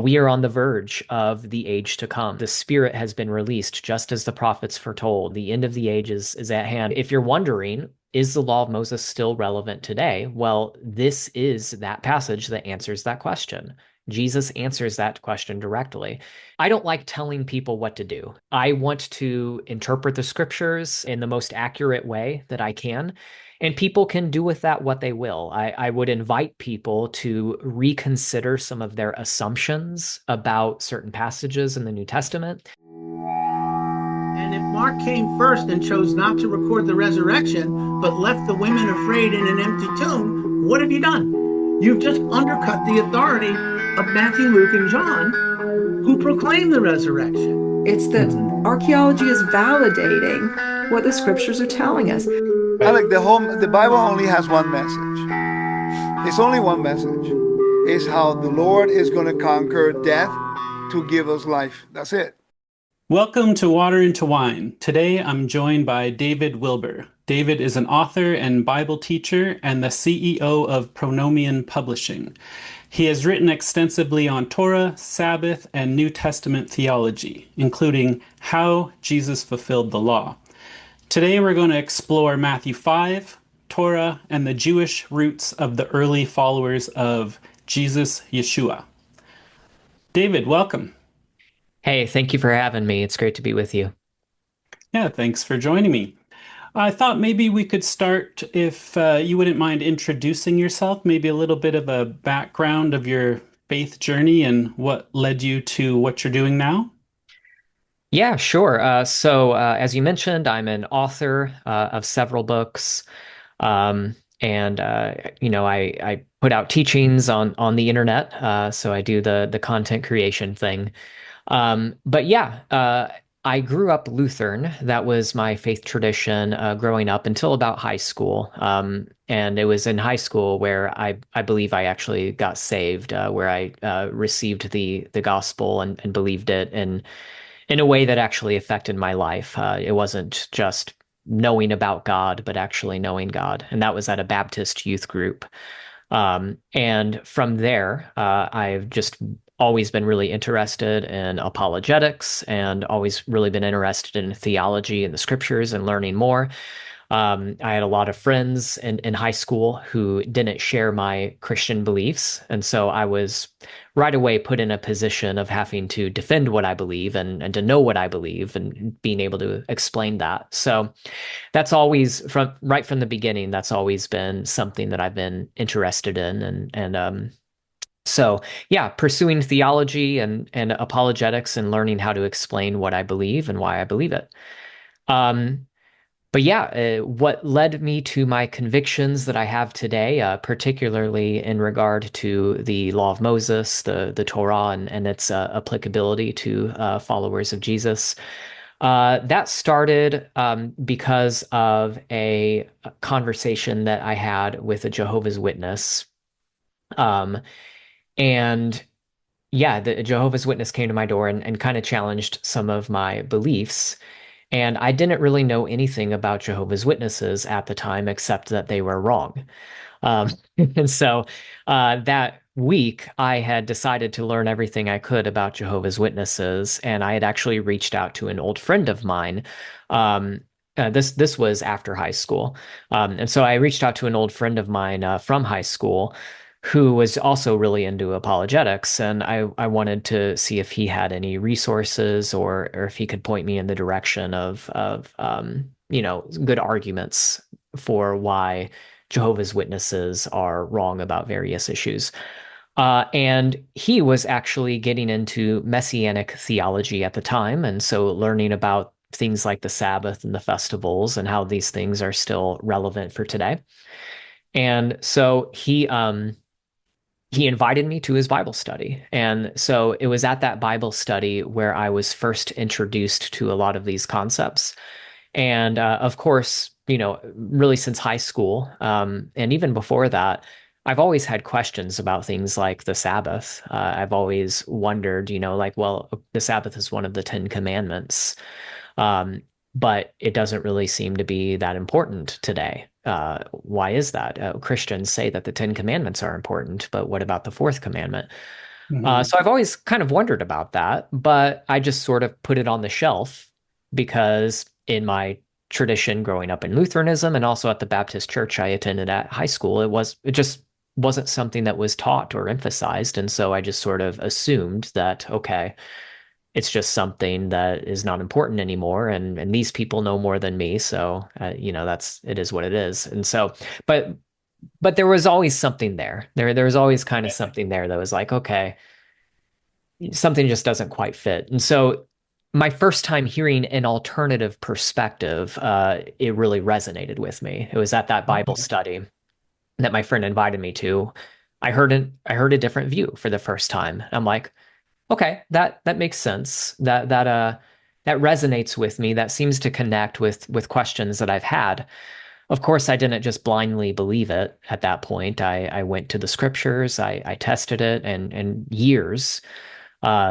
We are on the verge of the age to come. The Spirit has been released, just as the prophets foretold. The end of the age is at hand. If you're wondering, is the law of Moses still relevant today? Well, this is that passage that answers that question. Jesus answers that question directly. I don't like telling people what to do. I want to interpret the scriptures in the most accurate way that I can. And people can do with that what they will. I would invite people to reconsider some of their assumptions about certain passages in the New Testament. And if Mark came first and chose not to record the resurrection, but left the women afraid in an empty tomb, what have you done? You've just undercut the authority of Matthew, Luke, and John, who proclaim the resurrection. It's that archaeology is validating what the scriptures are telling us. Alec, the Bible only has one message. It's only one message. It's how the Lord is going to conquer death to give us life. That's it. Welcome to Water into Wine. Today I'm joined by David Wilber. David is an author and Bible teacher and the CEO of Pronomian Publishing. He has written extensively on Torah, Sabbath, and New Testament theology, including how Jesus fulfilled the law. Today we're going to explore Matthew 5, Torah, and the Jewish roots of the early followers of Jesus, Yeshua. David, welcome. Hey, thank you for having me. It's great to be with you. Yeah, thanks for joining me. I thought maybe we could start, if you wouldn't mind introducing yourself, maybe a little bit of a background of your faith journey and what led you to what you're doing now. Yeah, sure. As you mentioned, I'm an author of several books. I put out teachings on the internet. So I do the content creation thing. I grew up Lutheran. That was my faith tradition growing up until about high school. And it was in high school where I believe I actually got saved, where I received the gospel and believed it in a way that actually affected my life. It wasn't just knowing about God, but actually knowing God. And that was at a Baptist youth group. And from there, I've just always been really interested in apologetics and always really been interested in theology and the scriptures and learning more. I had a lot of friends in high school who didn't share my Christian beliefs. And so I was right away put in a position of having to defend what I believe and to know what I believe and being able to explain that. So that's always right from the beginning, that's always been something that I've been interested in. Pursuing theology and apologetics and learning how to explain what I believe and why I believe it. What led me to my convictions that I have today, particularly in regard to the law of Moses, the Torah, and its applicability to followers of Jesus, that started because of a conversation that I had with a Jehovah's Witness. The Jehovah's Witness came to my door and kind of challenged some of my beliefs. And I didn't really know anything about Jehovah's Witnesses at the time, except that they were wrong. Um, that week, I had decided to learn everything I could about Jehovah's Witnesses, and I had actually reached out to an old friend of mine. This was after high school, and so I reached out to an old friend of mine from high school who was also really into apologetics. And I wanted to see if he had any resources or if he could point me in the direction of good arguments for why Jehovah's Witnesses are wrong about various issues. And he was actually getting into Messianic theology at the time. And so learning about things like the Sabbath and the festivals and how these things are still relevant for today. And so he invited me to his Bible study. And so it was at that Bible study where I was first introduced to a lot of these concepts. And of course, really since high school, and even before that, I've always had questions about things like the Sabbath. I've always wondered, the Sabbath is one of the 10 Commandments. But it doesn't really seem to be that important today. Why is that? Christians say that the 10 Commandments are important, but what about the fourth commandment? Hmm. So I've always kind of wondered about that, but I just sort of put it on the shelf because in my tradition growing up in Lutheranism and also at the Baptist church I attended at high school, it just wasn't something that was taught or emphasized. And so I just sort of assumed that, okay, it's just something that is not important anymore. And these people know more than me. So, it is what it is. And so, but, but there was always something there. There was always kind of something there that was like, okay, something just doesn't quite fit. And so my first time hearing an alternative perspective, it really resonated with me. It was at that Bible Okay. study that my friend invited me to. I heard a different view for the first time. I'm like, okay, that makes sense. That resonates with me. That seems to connect with questions that I've had. Of course, I didn't just blindly believe it at that point. I went to the scriptures, I tested it, and years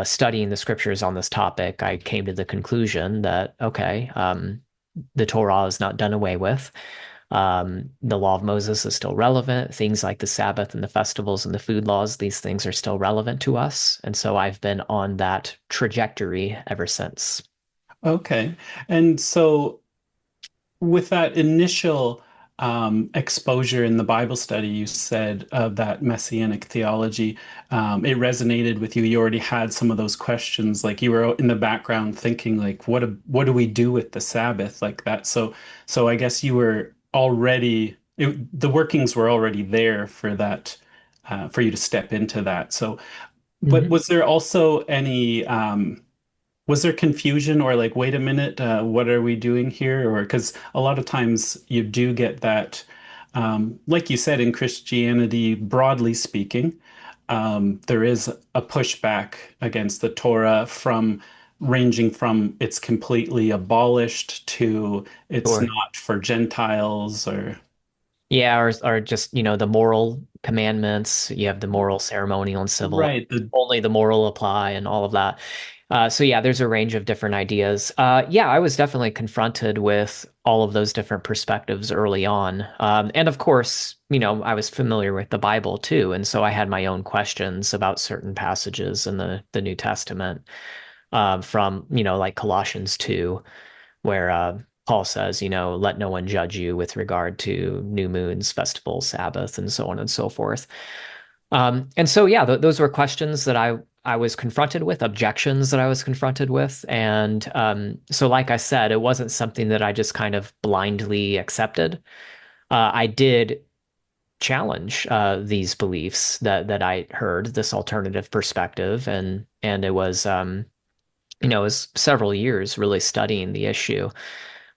studying the scriptures on this topic, I came to the conclusion that, okay, the Torah is not done away with. The law of Moses is still relevant. Things like the Sabbath and the festivals and the food laws, these things are still relevant to us. And so I've been on that trajectory ever since. Okay. And so with that initial exposure in the Bible study, you said of that Messianic theology, it resonated with you. You already had some of those questions, like you were in the background thinking, like, what do we do with the Sabbath, like that? So I guess you were already the workings were already there for that, for you to step into that. So, but Mhm. was there also any was there confusion or like, wait a minute, what are we doing here? Or because a lot of times you do get that, like you said, in Christianity, broadly speaking, there is a pushback against the Torah from ranging from it's completely abolished to it's Sure. not for Gentiles or Yeah, or just, the moral commandments. You have the moral, ceremonial, and civil. right. The Only the moral apply and all of that. So yeah, there's a range of different ideas. Yeah, I was definitely confronted with all of those different perspectives early on. And of course, I was familiar with the Bible too, and so I had my own questions about certain passages in the New Testament, from, like Colossians 2, where Paul says, let no one judge you with regard to new moons, festivals, Sabbath, and so on and so forth. And so, yeah, those were questions that I was confronted with, objections that I was confronted with. And so, like I said, it wasn't something that I just kind of blindly accepted. I did challenge these beliefs that I heard, this alternative perspective, and it was several years really studying the issue,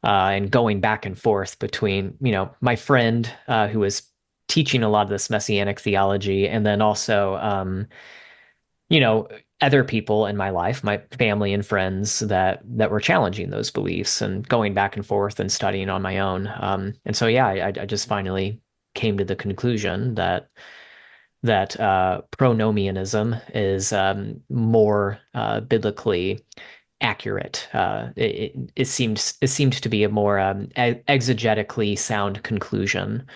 and going back and forth between, my friend who was teaching a lot of this messianic theology, and then also, you know, other people in my life, my family and friends that were challenging those beliefs, and going back and forth and studying on my own. And so, yeah, I just finally came to the conclusion that pronomianism is more biblically accurate. It seemed to be a more exegetically sound conclusion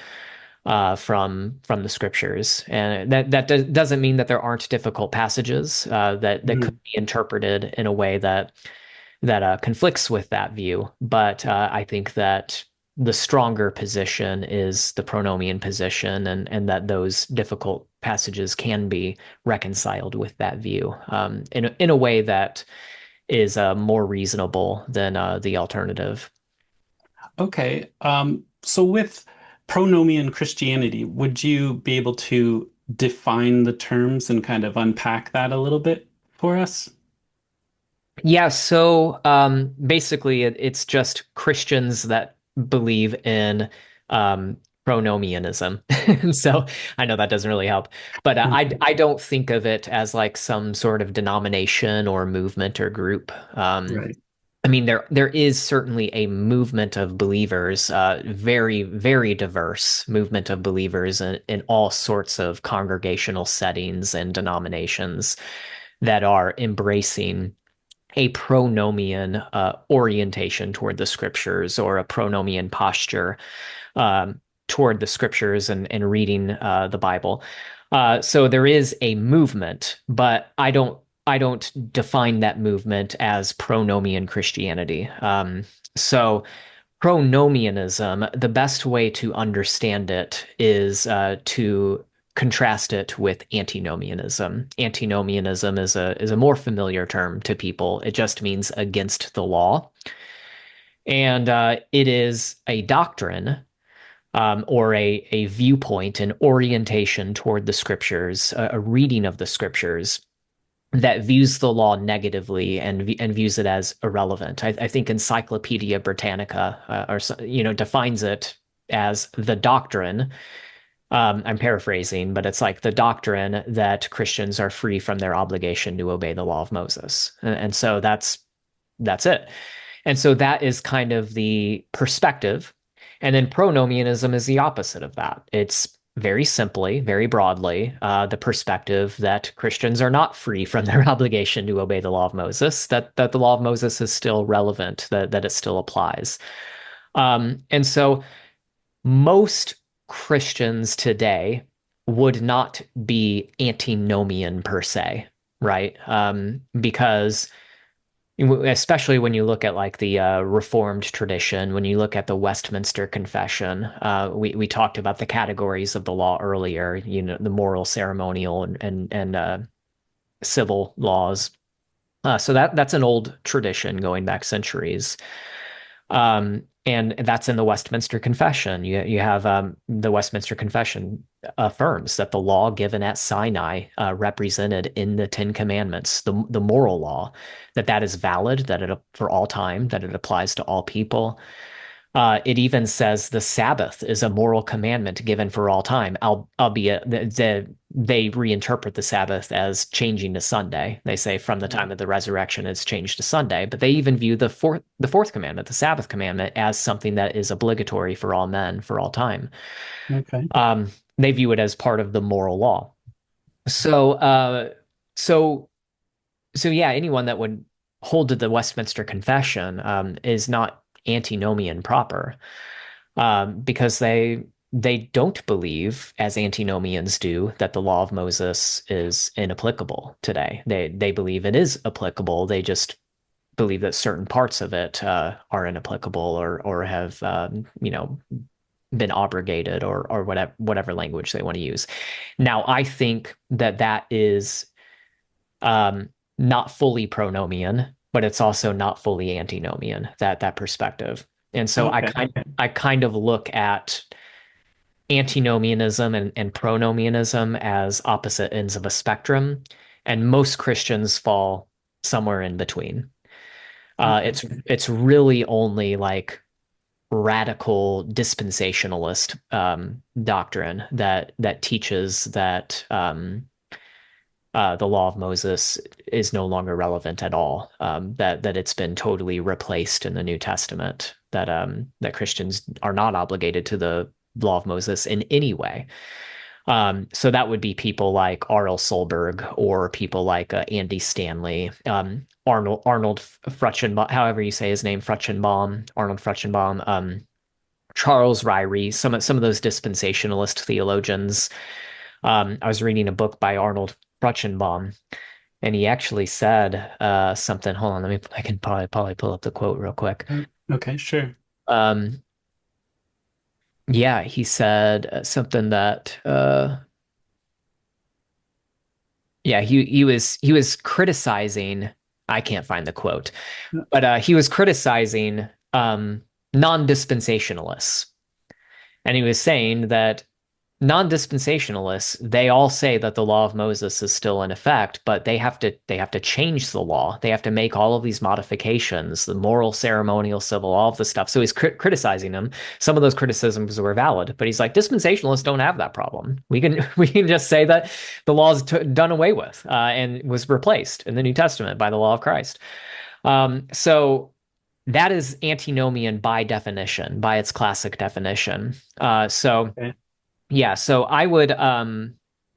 from the scriptures, and that doesn't mean that there aren't difficult passages that could Mhm. be interpreted in a way that conflicts with that view. But I think that the stronger position is the pronomian position, and that those difficult passages can be reconciled with that view, in a way that is more reasonable than the alternative. Okay. So with pronomian Christianity, would you be able to define the terms and kind of unpack that a little bit for us? Yeah, so basically, it's just Christians that believe in pronomianism. And so I know that doesn't really help, but I don't think of it as like some sort of denomination or movement or group. Right. I mean, there is certainly a movement of believers, very, very diverse movement of believers in all sorts of congregational settings and denominations that are embracing a pronomian orientation toward the scriptures, or a pronomian posture toward the scriptures and reading the Bible. So there is a movement, but I don't define that movement as pronomian Christianity. So pronomianism, the best way to understand it is to contrast it with antinomianism. Antinomianism is a more familiar term to people. It just means against the law, and it is a doctrine or a viewpoint, an orientation toward the scriptures, a reading of the scriptures that views the law negatively and views it as irrelevant. I think Encyclopedia Britannica defines it as the doctrine. I'm paraphrasing, but it's like the doctrine that Christians are free from their obligation to obey the law of Moses, and so that's it. And so that is kind of the perspective. And then pronomianism is the opposite of that. It's very simply, very broadly, the perspective that Christians are not free from their obligation to obey the law of Moses, that the law of Moses is still relevant, that it still applies. And so most Christians today would not be antinomian per se, right? Because especially when you look at like the Reformed tradition, when you look at the Westminster Confession, we talked about the categories of the law earlier, the moral, ceremonial, and civil laws. So that's an old tradition going back centuries. And that's in the Westminster Confession. You have the Westminster Confession affirms that the law given at Sinai, represented in the Ten Commandments, the moral law, that is valid, that it for all time, that it applies to all people. It even says the Sabbath is a moral commandment given for all time, albeit they reinterpret the Sabbath as changing to Sunday. They say from the time of the resurrection it's changed to Sunday, but they even view the fourth commandment, the Sabbath commandment, as something that is obligatory for all men for all time. Okay. They view it as part of the moral law. So yeah, anyone that would hold to the Westminster Confession is not antinomian proper, because they don't believe, as antinomians do, that the law of Moses is inapplicable today. They believe it is applicable. They just believe that certain parts of it are inapplicable or have been abrogated or whatever language they want to use. Now, I think that is not fully pronomian, but it's also not fully antinomian, that perspective. And so Okay. I kind of look at antinomianism and pronomianism as opposite ends of a spectrum, and most Christians fall somewhere in between. Okay. It's really only like radical dispensationalist doctrine that teaches that the law of Moses is no longer relevant at all. That it's been totally replaced in the New Testament. That Christians are not obligated to the law of Moses in any way. So that would be people like R.L. Solberg or people like Andy Stanley, Arnold Fruchtenbaum, however you say his name, Arnold Fruchtenbaum, Charles Ryrie, some of those dispensationalist theologians. I was reading a book by Arnold Fruchtenbaum, and he actually said something. Hold on, I can probably pull up the quote real quick. Okay, sure. Yeah, he said something that yeah, he was criticizing. I can't find the quote, but he was criticizing non-dispensationalists, and he was saying that non-dispensationalists, they all say that the law of Moses is still in effect, but they have to change the law. They have to make all of these modifications, the moral, ceremonial, civil, all of the stuff. So he's criticizing them. Some of those criticisms were valid, but he's like, dispensationalists don't have that problem. We can just say that the law is done away with and was replaced in the New Testament by the law of Christ. So that is antinomian by definition, by its classic definition. Okay. Yeah, so I would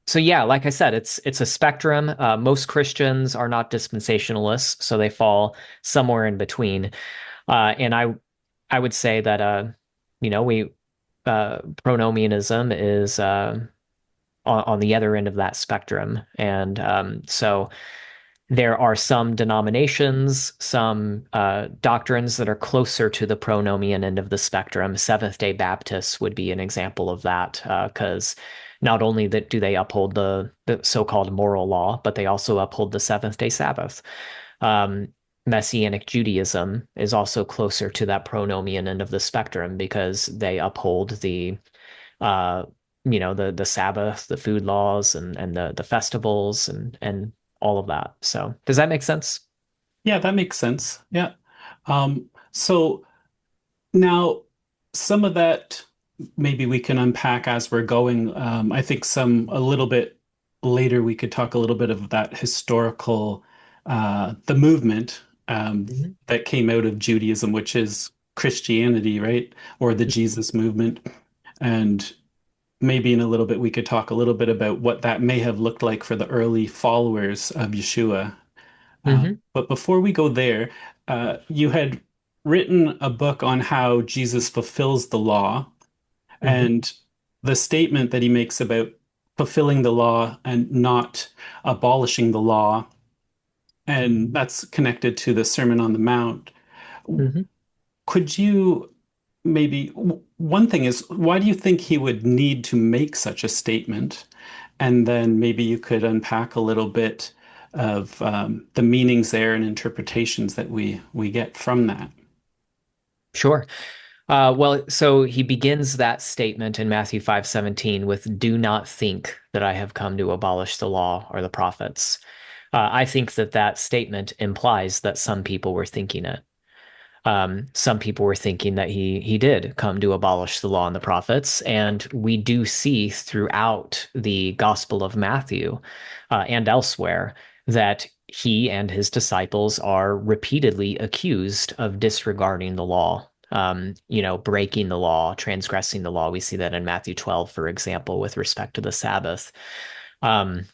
so yeah, like I said, it's a spectrum. Most Christians are not dispensationalists, so they fall somewhere in between. And I would say that we pronomianism is on the other end of that spectrum. And so there are some denominations, some doctrines that are closer to the pronomian end of the spectrum. Seventh-day Baptists would be an example of that, because not only that do they uphold the so-called moral law, but they also uphold the seventh-day Sabbath. Um, Messianic Judaism is also closer to that pronomian end of the spectrum because they uphold uh, the Sabbath, the food laws, and the festivals and all of that. So does that make sense? Yeah, that makes sense. Yeah. So now some of that maybe we can unpack as we're going. I think a little bit later we could talk a little bit of that historical, the movement Mhm. that came out of Judaism, which is Christianity, right? Or the Jesus movement. And maybe in a little bit we could talk a little bit about what that may have looked like for the early followers of Yeshua. Hmm. But before we go there, you had written a book on how Jesus fulfills the law Hmm. and the statement that he makes about fulfilling the law and not abolishing the law. And that's connected to the Sermon on the Mount. Hmm. Could you maybe, one thing is, why do you think he would need to make such a statement? And then maybe you could unpack a little bit of the meanings there and interpretations that we get from that. Sure. Well, so he begins that statement in Matthew 5:17 with, "Do not think that I have come to abolish the law or the prophets." I think that that statement implies that some people were thinking it. Some people were thinking that he did come to abolish the law and the prophets, and we do see throughout the Gospel of Matthew and elsewhere that he and his disciples are repeatedly accused of disregarding the law. Breaking the law, transgressing the law. We see that in Matthew 12, for example, with respect to the Sabbath. Um,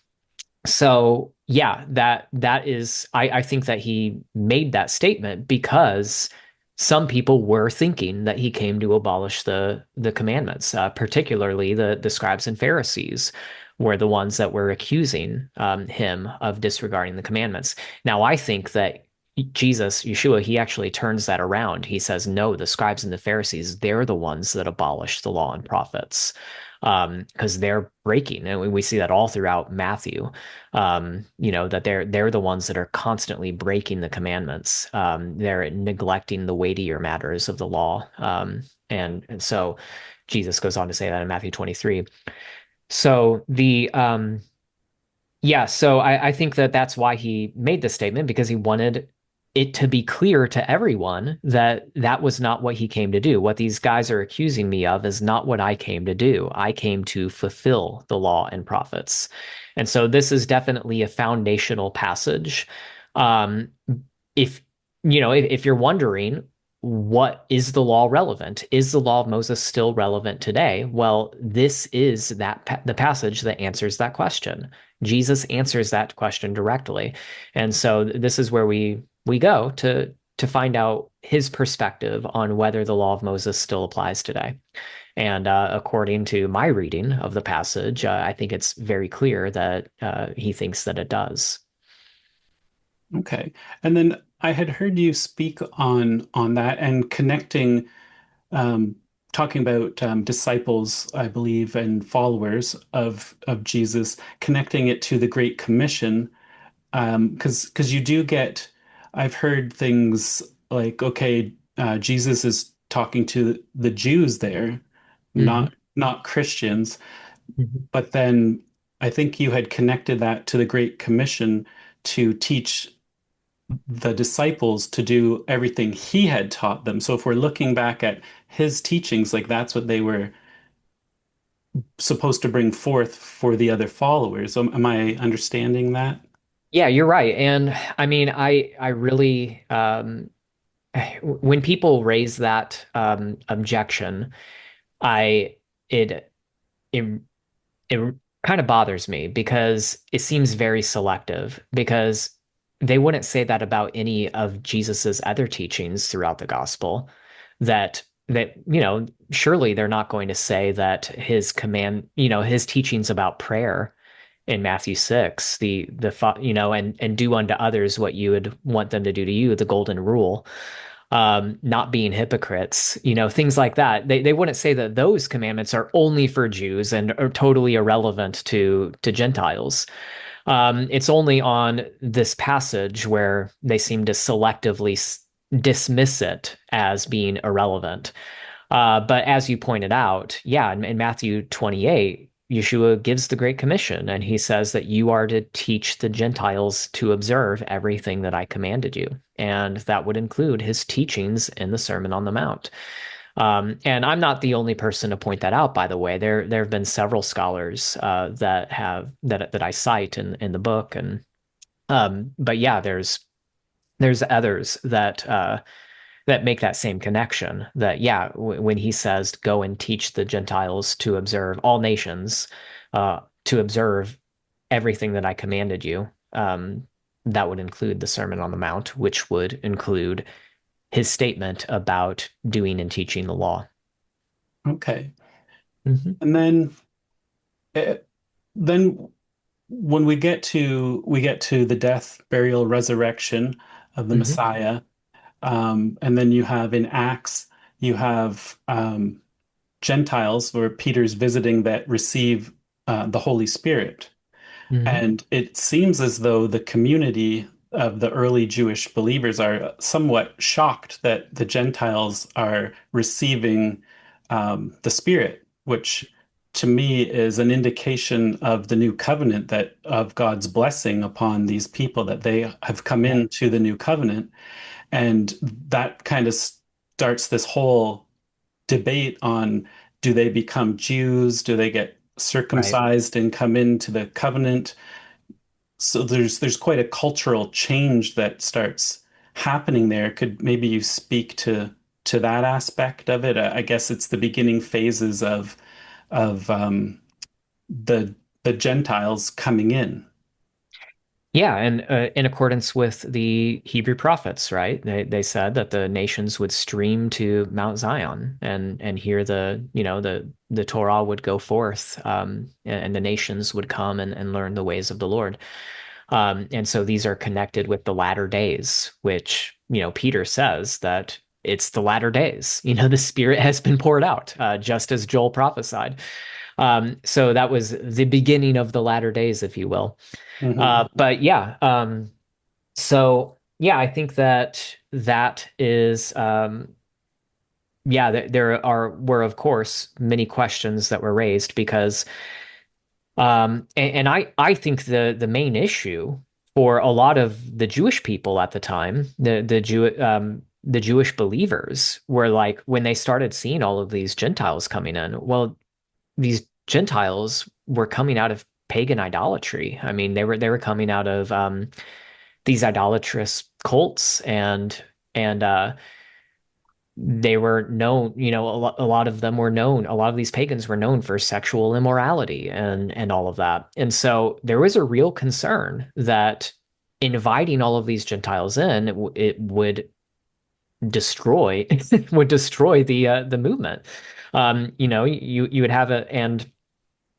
so yeah, that is I think that he made that statement because some people were thinking that he came to abolish the commandments, particularly the scribes and Pharisees were the ones that were accusing him of disregarding the commandments. Now I think that Yeshua, he actually turns that around. He says, no, the scribes and the Pharisees, they're the ones that abolish the law and prophets, because they're breaking, and we see that all throughout Matthew. That they're the ones that are constantly breaking the commandments. They're neglecting the weightier matters of the law. And so Jesus goes on to say that in Matthew 23. So I think that that's why he made the statement, because he wanted it to be clear to everyone that that was not what he came to do. What these guys are accusing me of is not what I came to do. I came to fulfill the law and prophets. And so this is definitely a foundational passage. Um, if if you're wondering, what is the law relevant? Is the law of Moses still relevant today? Well, this is the passage that answers that question. Jesus answers that question directly. And so this is where we go to find out his perspective on whether the law of Moses still applies today. And according to my reading of the passage, I think it's very clear that he thinks that it does. Okay. And then I had heard you speak on that and connecting, um, talking about disciples, I believe, and followers of Jesus, connecting it to the Great Commission. Because you do get, I've heard things like, okay, Jesus is talking to the Jews there, Mhm. not Christians. Mhm. But then I think you had connected that to the Great Commission to teach the disciples to do everything he had taught them. So if we're looking back at his teachings, like that's what they were supposed to bring forth for the other followers. Am I understanding that? Yeah, you're right. And I mean, I really when people raise that objection, I it it it kind of bothers me because it seems very selective, because they wouldn't say that about any of Jesus's other teachings throughout the gospel, that that, surely they're not going to say that his command, his teachings about prayer in Matthew 6, and do unto others what you would want them to do to you, the golden rule, not being hypocrites, things like that. They wouldn't say that those commandments are only for Jews and are totally irrelevant to Gentiles. It's only on this passage where they seem to selectively dismiss it as being irrelevant. But as you pointed out, yeah, in Matthew 28, Yeshua gives the Great Commission, and he says that you are to teach the Gentiles to observe everything that I commanded you. And that would include his teachings in the Sermon on the Mount. And I'm not the only person to point that out, by the way. There have been several scholars that I cite in the book, and but yeah, there's others that make that same connection. That yeah, when he says go and teach the Gentiles to observe all nations, to observe everything that I commanded you, that would include the Sermon on the Mount, which would include his statement about doing and teaching the law. Okay. Mhm. And uh, then when we get to the death, burial, resurrection of the Mhm. Messiah, and then you have in Acts, you have Gentiles where Peter's visiting that receive the Holy Spirit. Mhm. And it seems as though the community of the early Jewish believers are somewhat shocked that the Gentiles are receiving the Spirit, which to me is an indication of the new covenant, that of God's blessing upon these people, that they have come Yeah. into the new covenant. And that kind of starts this whole debate on, do they become Jews? Do they get Right. circumcised and come into the covenant? So there's quite a cultural change that starts happening there. Could maybe you speak to that aspect of it? I guess it's the beginning phases of the the Gentiles coming in. Yeah, and in accordance with the Hebrew prophets, right? They said that the nations would stream to Mount Zion and hear the Torah would go forth, and the nations would come and learn the ways of the Lord. And so these are connected with the latter days, which, Peter says that it's the latter days. The Spirit has been poured out, just as Joel prophesied. So that was the beginning of the latter days, if you will. Mhm. But yeah, so yeah, I think that is, yeah, there were of course many questions that were raised because, and I think the main issue for a lot of the Jewish people at the time, the Jewish believers were like when they started seeing all of these Gentiles coming in. Well, these Gentiles were coming out of pagan idolatry. I mean, they were coming out of these idolatrous cults, and they were known, a lot of them were known, a lot of these pagans were known for sexual immorality and all of that. And so there was a real concern that inviting all of these Gentiles in, it would destroy would destroy the movement. You would have a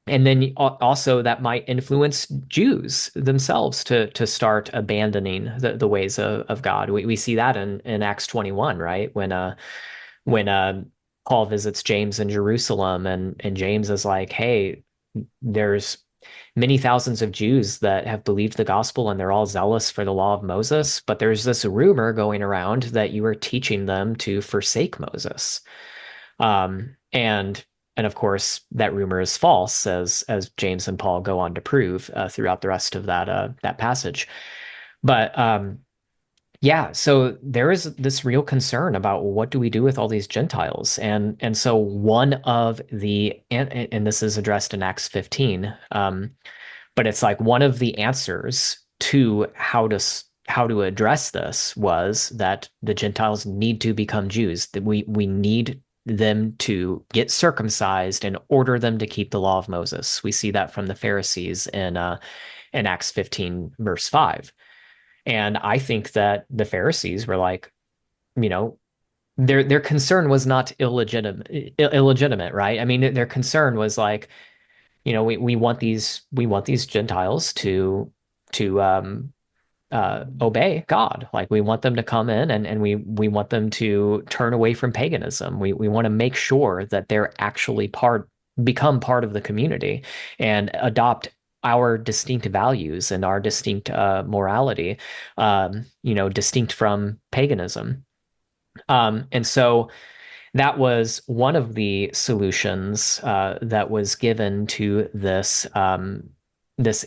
and then also that might influence Jews themselves to start abandoning the ways of God. We see that in Acts 21, right? When Paul visits James in Jerusalem, and James is like, hey, there's many thousands of Jews that have believed the gospel and they're all zealous for the law of Moses, but there's this rumor going around that you are teaching them to forsake Moses. And of course, that rumor is false, as James and Paul go on to prove throughout the rest of that passage. But yeah, so there is this real concern about what do we do with all these Gentiles, and so one of and this is addressed in Acts 15, but it's like one of the answers to how to address this was that the Gentiles need to become Jews. That we need them to get circumcised and order them to keep the law of Moses. We see that from the Pharisees in Acts 15, verse 5. And I think that the Pharisees were like, you know, their concern was not illegitimate, right? I mean, their concern was like, we want these Gentiles to obey God. Like we want them to come in and we want them to turn away from paganism. We want to make sure that they're actually become part of the community and adopt our distinct values and our distinct morality, distinct from paganism. And so that was one of the solutions that was given to this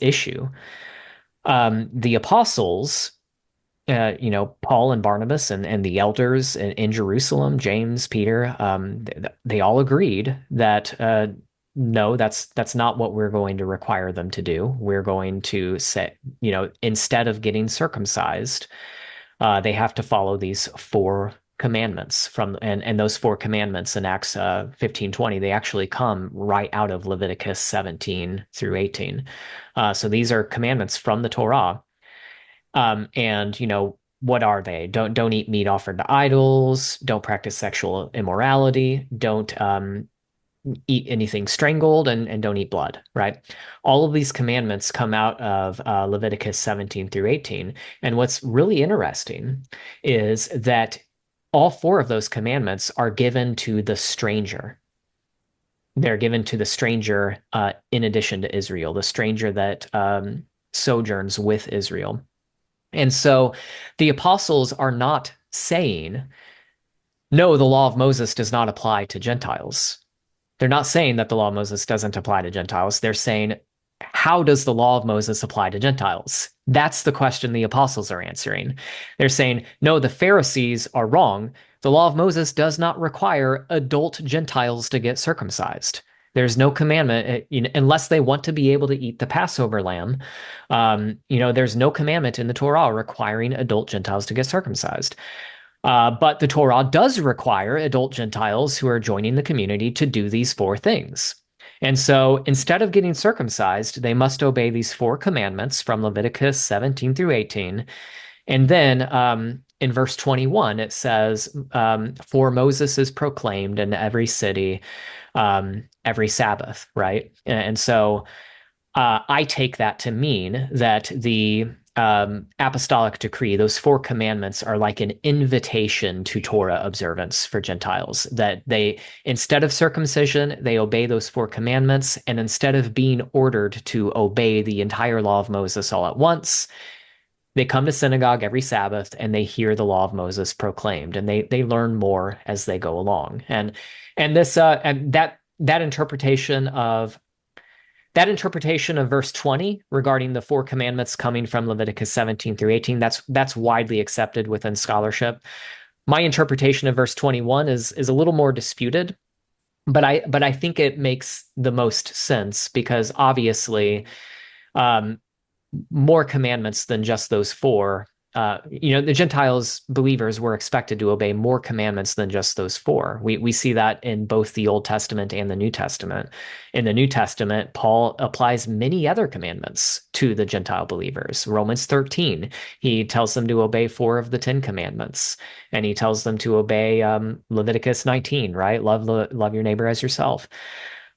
issue. The apostles, Paul and Barnabas and the elders in Jerusalem, James, Peter, they all agreed that no, that's not what we're going to require them to do. We're going to say, instead of getting circumcised, they have to follow these four commandments and those four commandments in Acts 15:20, they actually come right out of Leviticus 17 through 18. So these are commandments from the Torah. And what are they? Don't eat meat offered to idols, don't practice sexual immorality, don't eat anything strangled, and don't eat blood, right? All of these commandments come out of Leviticus 17 through 18. And what's really interesting is that all four of those commandments are given to the stranger. They're given to the stranger in addition to Israel, the stranger that sojourns with Israel. And so the apostles are not saying, no, the law of Moses does not apply to Gentiles. They're not saying that the law of Moses doesn't apply to Gentiles. They're saying, how does the law of Moses apply to Gentiles? That's the question the apostles are answering. They're saying, no, the Pharisees are wrong. The law of Moses does not require adult Gentiles to get circumcised. There's no commandment, unless they want to be able to eat the Passover lamb. There's no commandment in the Torah requiring adult Gentiles to get circumcised. But the Torah does require adult Gentiles who are joining the community to do these four things. And so instead of getting circumcised, they must obey these four commandments from Leviticus 17 through 18. And then in verse 21, it says, for Moses is proclaimed in every city, every Sabbath, right? And so I take that to mean that the apostolic decree, those four commandments are like an invitation to Torah observance for Gentiles, that they, instead of circumcision, they obey those four commandments. And instead of being ordered to obey the entire law of Moses all at once, they come to synagogue every Sabbath and they hear the law of Moses proclaimed, and they learn more as they go along. And that interpretation of verse 20 regarding the four commandments coming from Leviticus 17 through 18, that's widely accepted within scholarship. My interpretation of verse 21 is a little more disputed, but I think it makes the most sense because obviously more commandments than just those four. The Gentiles believers were expected to obey more commandments than just those four. We see that in both the Old Testament and the New Testament. In the New Testament, Paul applies many other commandments to the Gentile believers. Romans 13, he tells them to obey 4 of the 10 commandments, and he tells them to obey Leviticus 19, right? Love your neighbor as yourself.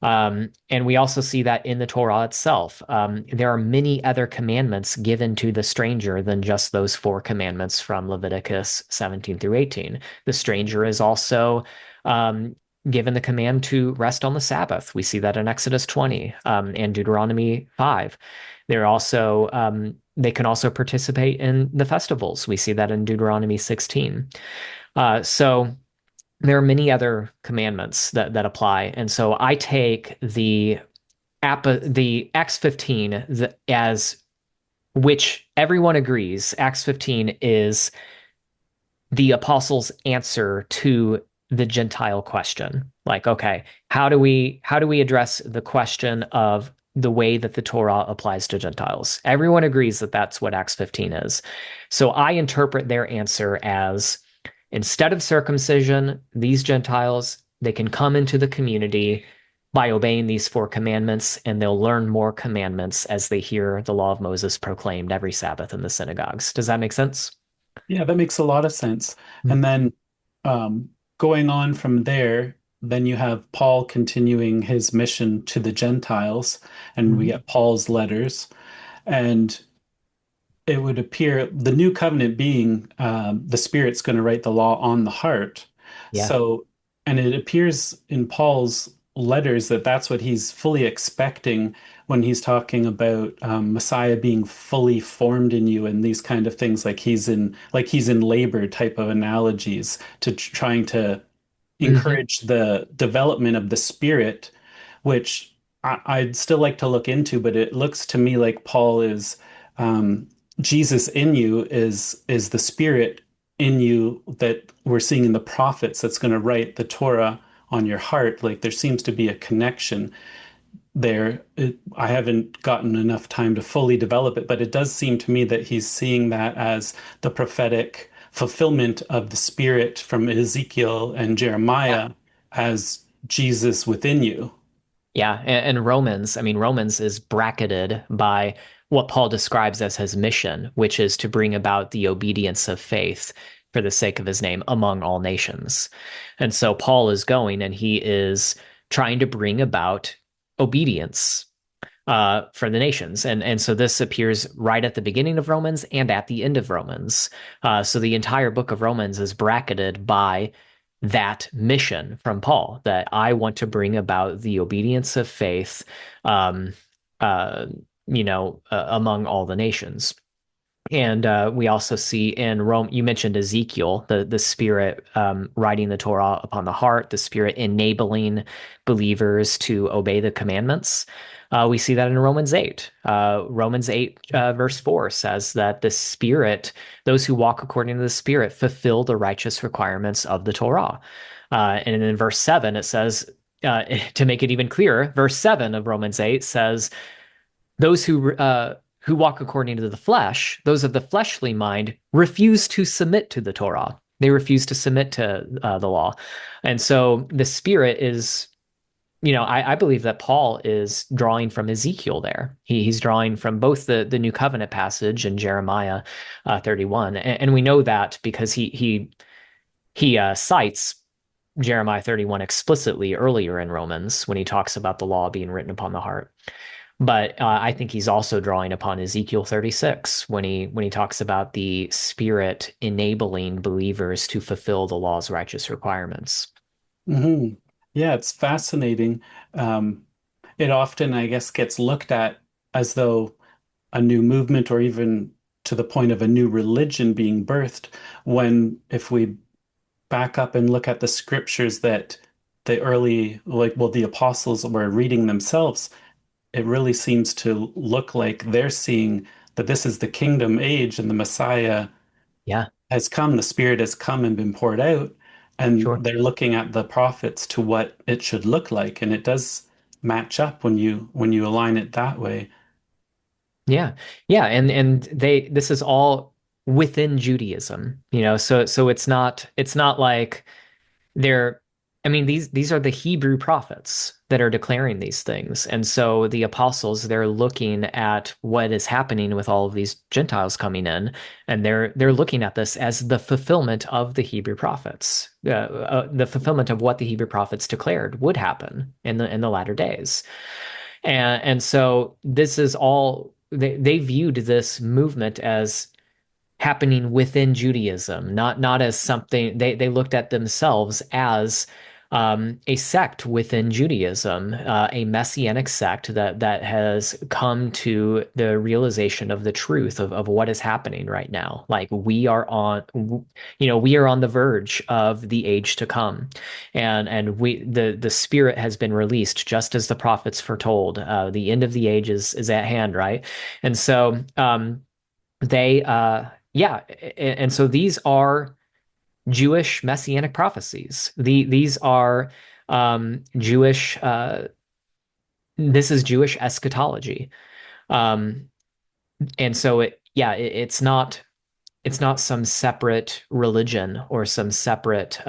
And we also see that in the Torah itself. There are many other commandments given to the stranger than just those 4 commandments from Leviticus 17 through 18. The stranger is also given the command to rest on the Sabbath. We see that in Exodus 20 and Deuteronomy 5. They can also participate in the festivals. We see that in Deuteronomy 16. So there are many other commandments that apply. And so I take the Acts 15 as which everyone agrees Acts 15 is the apostles' answer to the Gentile question. Like, okay, how do we address the question of the way that the Torah applies to Gentiles? Everyone agrees that that's what Acts 15 is. So I interpret their answer as, instead of circumcision, these Gentiles, they can come into the community by obeying these 4 commandments, and they'll learn more commandments as they hear the law of Moses proclaimed every Sabbath in the synagogues. Does that make sense? Yeah, that makes a lot of sense. And then going on from there, then you have Paul continuing his mission to the Gentiles, and we Mhm. get Paul's letters. And it would appear the new covenant being the Spirit's going to write the law on the heart. Yeah. So, and it appears in Paul's letters that that's what he's fully expecting when he's talking about Messiah being fully formed in you and these kind of things, like he's in labor type of analogies to trying to Hmm. encourage the development of the Spirit, which I'd still like to look into, but it looks to me like Paul is um, Jesus in you is the Spirit in you that we're seeing in the prophets that's going to write the Torah on your heart. Like there seems to be a connection there. I haven't gotten enough time to fully develop it, but it does seem to me that he's seeing that as the prophetic fulfillment of the Spirit from Ezekiel and Yeah. Jeremiah as Jesus within you. Yeah. And Romans, I mean, Romans is bracketed by what Paul describes as his mission, which is to bring about the obedience of faith for the sake of his name among all nations. And so Paul is going and he is trying to bring about obedience for the nations. And so this appears right at the beginning of Romans and at the end of Romans. So the entire book of Romans is bracketed by that mission from Paul that I want to bring about the obedience of faith, um, uh, among all the nations. And we also see in Rome, you mentioned Ezekiel, the Spirit writing the Torah upon the heart, the Spirit enabling believers to obey the commandments. We see that in Romans 8. Romans 8, verse 4 says that the Spirit, those who walk according to the Spirit, fulfill the righteous requirements of the Torah. And in verse 7, it says, to make it even clearer, verse 7 of Romans 8 says, those who walk according to the flesh, those of the fleshly mind, refuse to submit to the Torah. They refuse to submit to the law. And so the Spirit is, I believe that Paul is drawing from Ezekiel there. He's drawing from both the New Covenant passage in Jeremiah 31. And we know that because he cites Jeremiah 31 explicitly earlier in Romans when he talks about the law being written upon the heart. But I think he's also drawing upon Ezekiel 36 when he talks about the Spirit enabling believers to fulfill the law's righteous requirements. Hmm. Yeah, it's fascinating. It often, I guess, gets looked at as though a new movement or even to the point of a new religion being birthed, when if we back up and look at the scriptures that the early, the apostles were reading themselves, it really seems to look like they're seeing that this is the kingdom age and the Messiah Yeah, has come, the Spirit has come and been poured out, and sure. they're looking at the prophets to what it should look like, and it does match up when you align it that way. Yeah. Yeah, and this is all within Judaism, so it's not like they're I mean these are the Hebrew prophets that are declaring these things. And so the apostles, they're looking at what is happening with all of these Gentiles coming in, and they're looking at this as the fulfillment of the Hebrew prophets, the fulfillment of what the Hebrew prophets declared would happen in the latter days. And so this is all they viewed this movement as happening within Judaism, not as something they looked at themselves as a sect within Judaism, a messianic sect that has come to the realization of the truth of what is happening right now. Like we are on the verge of the age to come, and the Spirit has been released just as the prophets foretold. The end of the age is at hand, right? And so they yeah, and so these are Jewish messianic prophecies. These are Jewish. This is Jewish eschatology, um, and so it's not some separate religion or some separate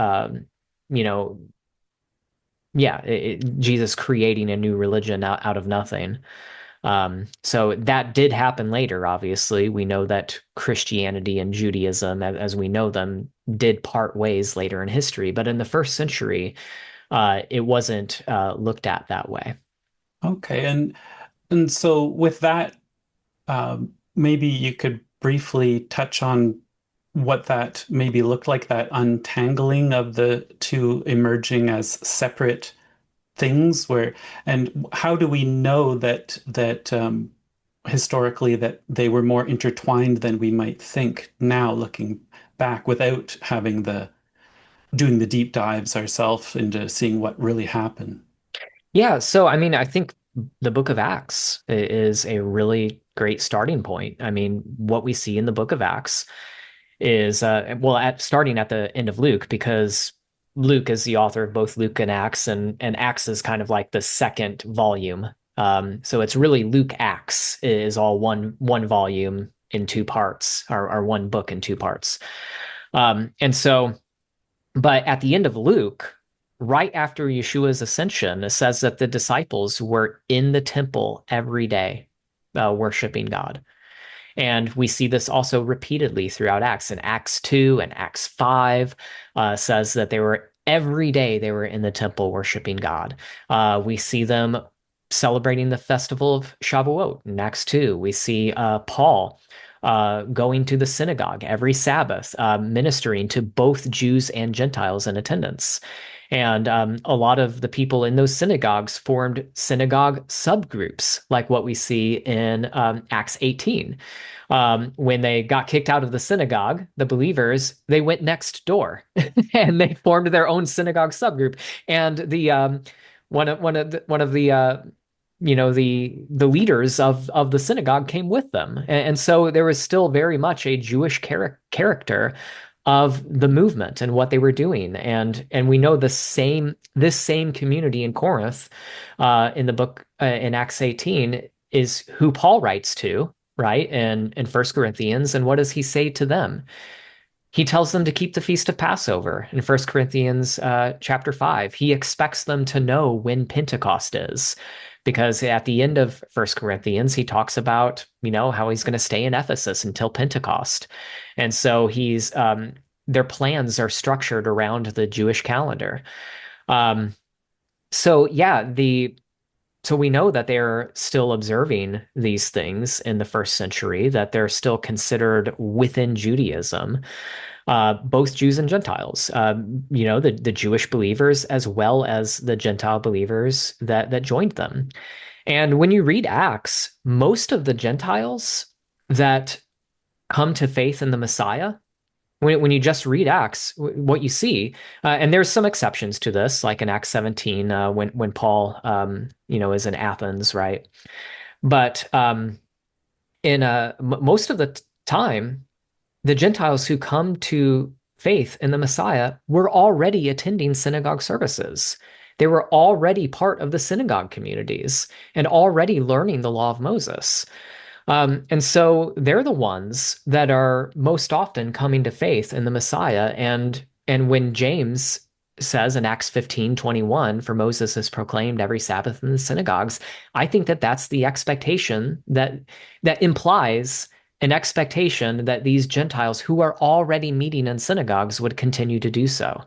you know Jesus creating a new religion out of nothing. So that did happen later, obviously. We know that Christianity and Judaism, as we know them, did part ways later in history. But in the first century, it wasn't looked at that way. Okay, and so with that, maybe you could briefly touch on what that maybe looked like, that untangling of the two emerging as separate things, where and how do we know that historically that they were more intertwined than we might think now looking back without having the doing the deep dives ourselves into seeing what really happened? Yeah, so I mean, I think the book of Acts is a really great starting point. I mean, what we see in the book of Acts is well, starting at the end of Luke, because Luke is the author of both Luke and Acts, and Acts is kind of like the second volume. So it's really Luke Acts is all one volume in two parts, or one book in two parts. And so, but at the end of Luke, right after Yeshua's ascension, it says that the disciples were in the temple every day, worshiping God. And we see this also repeatedly throughout Acts. In Acts 2 and Acts 5 says that they were every day they were in the temple worshiping God. We see them celebrating the festival of Shavuot in Acts 2. We see Paul going to the synagogue every Sabbath, ministering to both Jews and Gentiles in attendance. And a lot of the people in those synagogues formed synagogue subgroups, like what we see in Acts 18. When they got kicked out of the synagogue, the believers, they went next door and they formed their own synagogue subgroup. And the one of the the leaders of the synagogue came with them, and so there was still very much a Jewish character of the movement and what they were doing, and we know this same community in Corinth, in the book in Acts 18, is who Paul writes to, right? And in First Corinthians, and what does he say to them? He tells them to keep the feast of Passover in First Corinthians chapter 5. He expects them to know when Pentecost is, because at the end of First Corinthians, he talks about, how he's going to stay in Ephesus until Pentecost. And so their plans are structured around the Jewish calendar. Um, so yeah, so we know that they're still observing these things in the first century, that they're still considered within Judaism, both Jews and Gentiles, the Jewish believers as well as the Gentile believers that joined them. And when you read Acts, most of the Gentiles that come to faith in the Messiah, when you just read Acts, what you see, and there's some exceptions to this, like in Acts 17, when Paul, is in Athens, right? But in most of the time, the Gentiles who come to faith in the Messiah were already attending synagogue services. They were already part of the synagogue communities and already learning the law of Moses. And so they're the ones that are most often coming to faith in the Messiah. And when James says in Acts 15:21, for Moses is proclaimed every Sabbath in the synagogues, I think that that's the expectation that implies an expectation that these Gentiles who are already meeting in synagogues would continue to do so.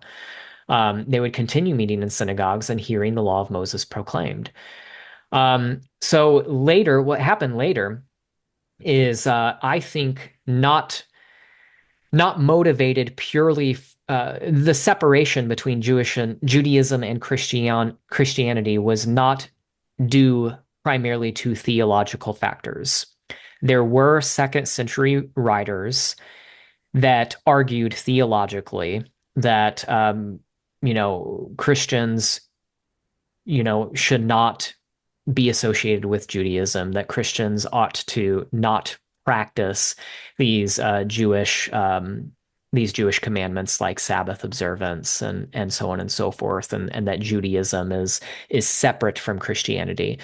They would continue meeting in synagogues and hearing the law of Moses proclaimed. So later, what happened later is, I think, not motivated purely. The separation between Judaism and Christianity was not due primarily to theological factors. There were second century writers that argued theologically that Christians should not be associated with Judaism, that Christians ought to not practice these Jewish commandments like Sabbath observance and so on and so forth, and that Judaism is separate from Christianity.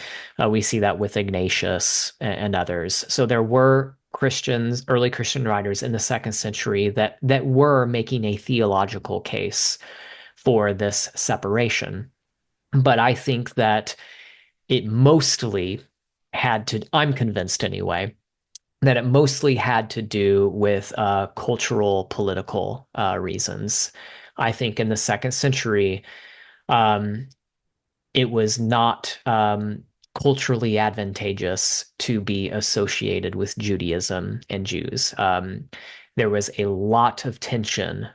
We see that with Ignatius and others. So there were early Christian writers in the second century that were making a theological case for this separation. But I think that it mostly I'm convinced anyway, that it mostly had to do with cultural, political reasons. I think in the second century, um, it was not culturally advantageous to be associated with Judaism and Jews. There was a lot of tension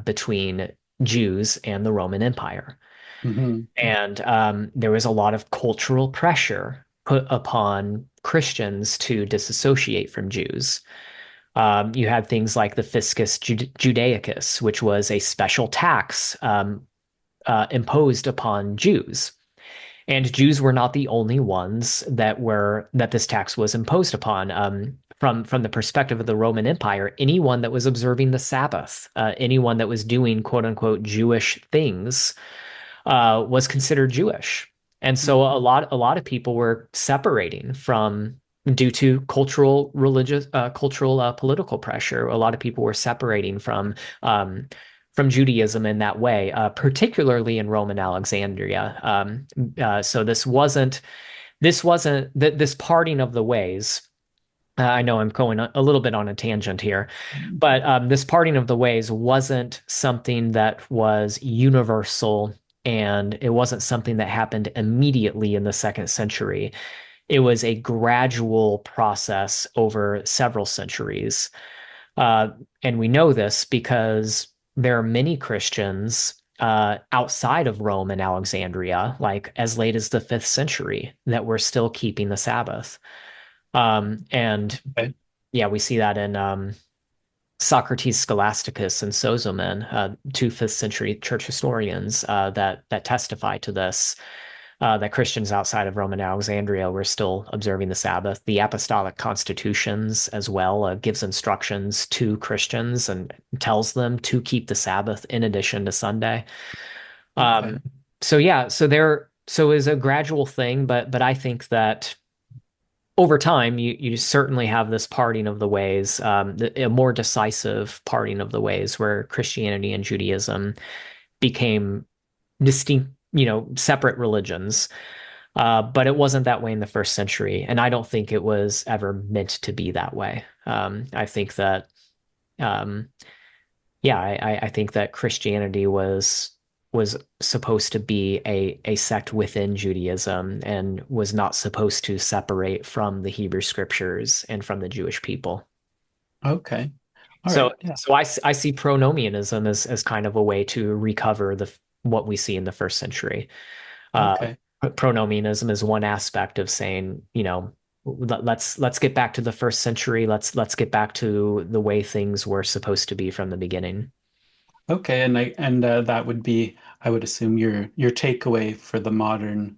between Jews and the Roman Empire. Hmm. And there was a lot of cultural pressure put upon Christians to disassociate from Jews. You had things like the Fiscus Judaicus, which was a special tax imposed upon Jews. And Jews were not the only ones that this tax was imposed upon. From the perspective of the Roman Empire, anyone that was observing the Sabbath, anyone that was doing quote unquote Jewish things, was considered Jewish. And so a lot of people were separating from due to cultural, religious, cultural, political pressure. A lot of people were separating from Judaism in that way, particularly in Roman Alexandria. So this parting of the ways. I know I'm going a little bit on a tangent here, but this parting of the ways wasn't something that was universal, and it wasn't something that happened immediately in the second century. It was a gradual process over several centuries. Uh, and we know this because there are many Christians outside of Rome and Alexandria, like as late as the fifth century, that were still keeping the Sabbath. And Okay. yeah, we see that in Socrates, Scholasticus, and Sozomen, two fifth century church historians that testify to this. That Christians outside of Rome and Alexandria were still observing the Sabbath. The Apostolic Constitutions, as well, gives instructions to Christians and tells them to keep the Sabbath in addition to Sunday. Okay. So yeah, so is a gradual thing, but I think that over time, you certainly have this parting of the ways, a more decisive parting of the ways, where Christianity and Judaism became distinct, separate religions. But it wasn't that way in the first century, and I don't think it was ever meant to be that way. I think that, um, yeah, I think that Christianity was supposed to be a sect within Judaism and was not supposed to separate from the Hebrew scriptures and from the Jewish people. Okay. All So right. Yeah. so I see pronomianism as kind of a way to recover what we see in the first century. Uh, Okay. Pronomianism is one aspect of saying, let's get back to the first century. Let's get back to the way things were supposed to be from the beginning. Okay, and that would be, I would assume, your takeaway for the modern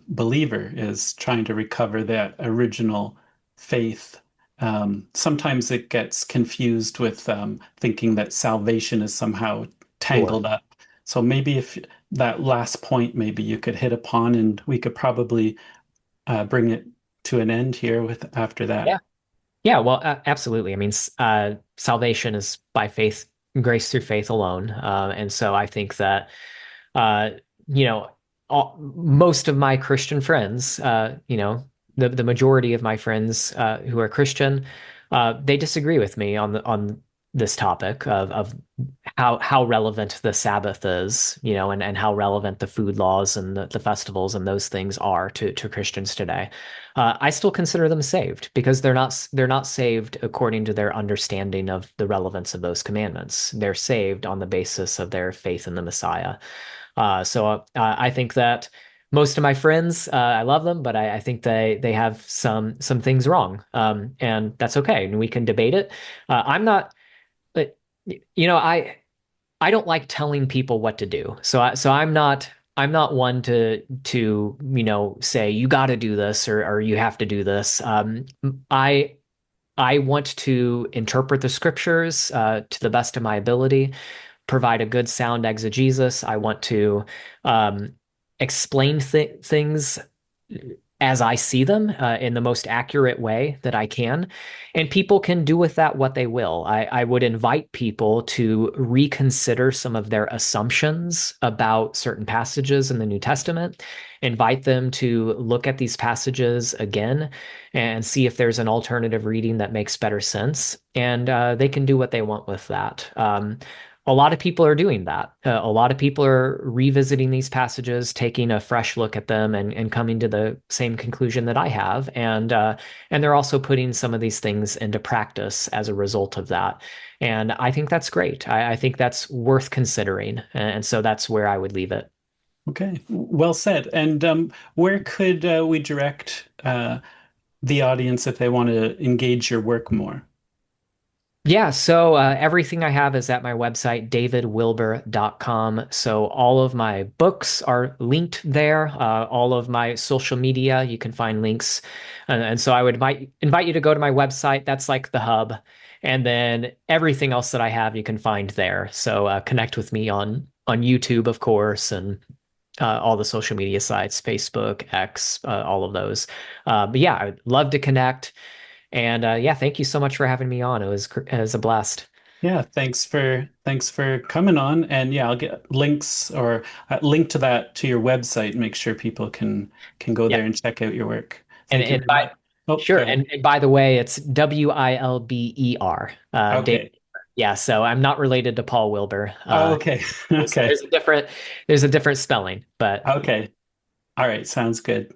believer is trying to recover that original faith. Sometimes it gets confused with thinking that salvation is somehow Sure. tangled up. So maybe if that last point, maybe you could hit upon, and we could probably bring it to an end here with after that. Yeah. Yeah, well, absolutely. I mean, salvation is by faith, grace through faith alone. And so I think that, uh, you know, most of my Christian friends, the majority of my friends who are Christian, they disagree with me on this topic of how relevant the Sabbath is, and how relevant the food laws and the festivals and those things are to Christians today. I still consider them saved because they're not saved according to their understanding of the relevance of those commandments. They're saved on the basis of their faith in the Messiah. So I think that most of my friends, I love them, but I think they have some things wrong, and that's okay, and we can debate it. I'm not, but I don't like telling people what to do. So I'm not one to say you got to do this or you have to do this. I I want to interpret the scriptures to the best of my ability, provide a good sound exegesis. I want to um, explain things as I see them in the most accurate way that I can. And people can do with that what they will. I would invite people to reconsider some of their assumptions about certain passages in the New Testament, invite them to look at these passages again and see if there's an alternative reading that makes better sense. And they can do what they want with that. A lot of people are doing that. A lot of people are revisiting these passages, taking a fresh look at them, and coming to the same conclusion that I have. And they're also putting some of these things into practice as a result of that. And I think that's great. I think that's worth considering. And so that's where I would leave it. Okay, well said. And where could we direct the audience if they want to engage your work more? Yeah, so everything I have is at my website, davidwilber.com. So all of my books are linked there. All of my social media, you can find links. And so I would invite you to go to my website. That's like the hub. And then everything else that I have, you can find there. So connect with me on YouTube, of course, and all the social media sites, Facebook, X, all of those. But yeah, I'd love to connect. And yeah, thank you so much for having me on. It was a blast. Yeah, thanks for coming on. And yeah, I'll get links or link to that to your website. Make sure people can go Yeah, there and check out your work. and Thank you and very by much. Oh, sure, go ahead. and by the way, it's Wilber. David. Okay. Yeah, so I'm not related to Paul Wilbur. Oh, okay. So Okay. there's a different spelling, but Okay. All right. Sounds good.